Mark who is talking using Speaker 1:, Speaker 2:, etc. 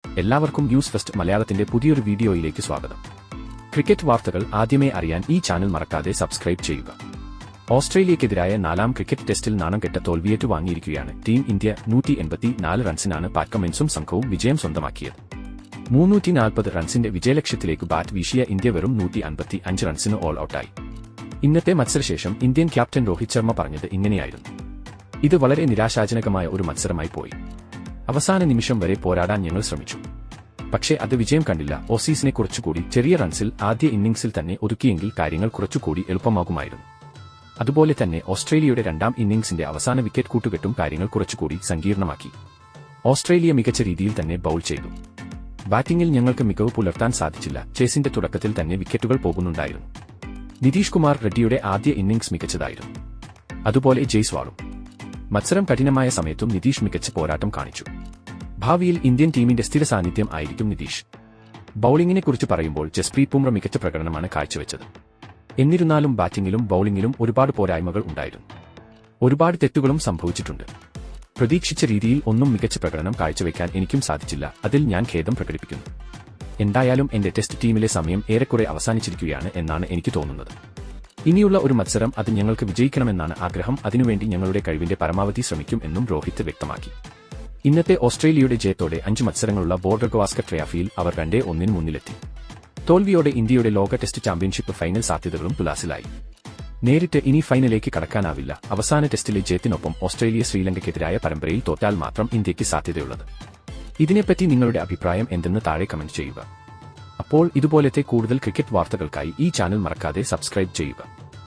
Speaker 1: എല്ലാവർക്കും news first മലയാളത്തിന്റെ പുതിയൊരു വീഡിയോയിലേക്ക് സ്വാഗതം. ക്രിക്കറ്റ് വാർത്തകൾ ആദ്യമേ അറിയാൻ ഈ ചാനൽ മറക്കാതെ സബ്സ്ക്രൈബ് ചെയ്യുക. ഓസ്ട്രേലിയക്കെതിരായ 4ാം ക്രിക്കറ്റ് ടെസ്റ്റിൽ നാണംകെട്ട തോൽവിയേറ്റു വാങ്ങിയിരിക്കുകയാണ് ടീം ഇന്ത്യ. 184 റൺസിനാണ് പാറ്റ് കമിൻസും സംഘവും വിജയം സ്വന്തമാക്കിയത്. 340 റൺസിന്റെ വിജയലക്ഷ്യത്തിലേക്ക് ബാറ്റ് വീശിയ ഇന്ത്യ വെറും 155 റൺസിന് ഓൾ ഔട്ടായി. ഇന്നത്തെ മത്സരശേഷം ഇന്ത്യൻ ക്യാപ്റ്റൻ രോഹിത് ശർമ്മ പറഞ്ഞത് ഇങ്ങനെയായിരുന്നു: ഇത് വളരെ നിരാശാജനകമായ ഒരു മത്സരമായി പോയി. അവസാന നിമിഷം വരെ പോരാടാൻ ഞങ്ങൾ ശ്രമിച്ചു, പക്ഷേ അത് വിജയം കണ്ടില്ല. ഓസീസിനെ കുറച്ചുകൂടി ചെറിയ റൺസിൽ ആദ്യ ഇന്നിംഗ്സിൽ തന്നെ ഒതുക്കിയെങ്കിൽ കാര്യങ്ങൾ കുറച്ചുകൂടി എളുപ്പമാകുമായിരുന്നു. അതുപോലെ തന്നെ ഓസ്ട്രേലിയയുടെ 2ാം ഇന്നിംഗ്സിന്റെ അവസാന വിക്കറ്റ് കൂട്ടുകെട്ടും കാര്യങ്ങൾ കുറച്ചുകൂടി സങ്കീർണമാക്കി. ഓസ്ട്രേലിയ മികച്ച രീതിയിൽ തന്നെ ബൌൾ ചെയ്തു. ബാറ്റിംഗിൽ ഞങ്ങൾക്ക് മികവ് പുലർത്താൻ സാധിച്ചില്ല. ചേസിന്റെ തുടക്കത്തിൽ തന്നെ വിക്കറ്റുകൾ പോകുന്നുണ്ടായിരുന്നു. നിതീഷ് കുമാർ റെഡ്ഡിയുടെ ആദ്യ ഇന്നിംഗ്സ് മികച്ചതായിരുന്നു, അതുപോലെ ജയ്സ്വാളും. മത്സരം കഠിനമായ സമയത്തും നിതീഷ് മികച്ച പോരാട്ടം കാണിച്ചു. ഭാവിയിൽ ഇന്ത്യൻ ടീമിന്റെ സ്ഥിര സാന്നിധ്യം ആയിരിക്കും നിതീഷ്. ബൌളിംഗിനെക്കുറിച്ച് പറയുമ്പോൾ ജസ്പ്രീത് ബുംറ മികച്ച പ്രകടനമാണ് കാഴ്ചവെച്ചത്. എന്നിരുന്നാലും ബാറ്റിംഗിലും ബൌളിംഗിലും ഒരുപാട് പോരായ്മകൾ ഉണ്ടായിരുന്നു. ഒരുപാട് തെറ്റുകളും സംഭവിച്ചിട്ടുണ്ട്. പ്രതീക്ഷിച്ച രീതിയിൽ ഒന്നും മികച്ച പ്രകടനം കാഴ്ചവെക്കാൻ എനിക്കും സാധിച്ചില്ല. അതിൽ ഞാൻ ഖേദം പ്രകടിപ്പിക്കുന്നു. എന്തായാലും എന്റെ ടെസ്റ്റ് ടീമിലെ സമയം ഏറെക്കുറെ അവസാനിച്ചിരിക്കുകയാണ് എന്നാണ് എനിക്ക് തോന്നുന്നത്. ഇനിയുള്ള ഒരു മത്സരം അത് ഞങ്ങൾക്ക് വിജയിക്കണമെന്നാണ് ആഗ്രഹം. അതിനുവേണ്ടി ഞങ്ങളുടെ കഴിവിന്റെ പരമാവധി ശ്രമിക്കും എന്നും രോഹിത് വ്യക്തമാക്കി. ഇന്നത്തെ ഓസ്ട്രേലിയയുടെ ജയത്തോടെ 5 മത്സരങ്ങളുള്ള ബോർഡർ ഗവാസ്കർ ട്രോഫിയിൽ അവർ 2-1 മുന്നിലെത്തി. തോൽവിയോടെ ഇന്ത്യയുടെ ലോക ടെസ്റ്റ് ചാമ്പ്യൻഷിപ്പ് ഫൈനൽ സാധ്യതകളും തുലാസിലായി. നേരിട്ട് ഇനി ഫൈനലിലേക്ക് കടക്കാനാവില്ല. അവസാന ടെസ്റ്റിലെ ജയത്തിനൊപ്പം ഓസ്ട്രേലിയ ശ്രീലങ്കയ്ക്കെതിരായ പരമ്പരയിൽ തോറ്റാൽ മാത്രം ഇന്ത്യയ്ക്ക് സാധ്യതയുള്ളത്. ഇതിനെപ്പറ്റി നിങ്ങളുടെ അഭിപ്രായം എന്തെന്ന് താഴെ കമന്റ് ചെയ്യുക. അപ്പോൾ ഇതുപോലത്തെ കൂടുതൽ ക്രിക്കറ്റ് വാർത്തകൾക്കായി ഈ ചാനൽ മറക്കാതെ സബ്സ്ക്രൈബ് ചെയ്യുക.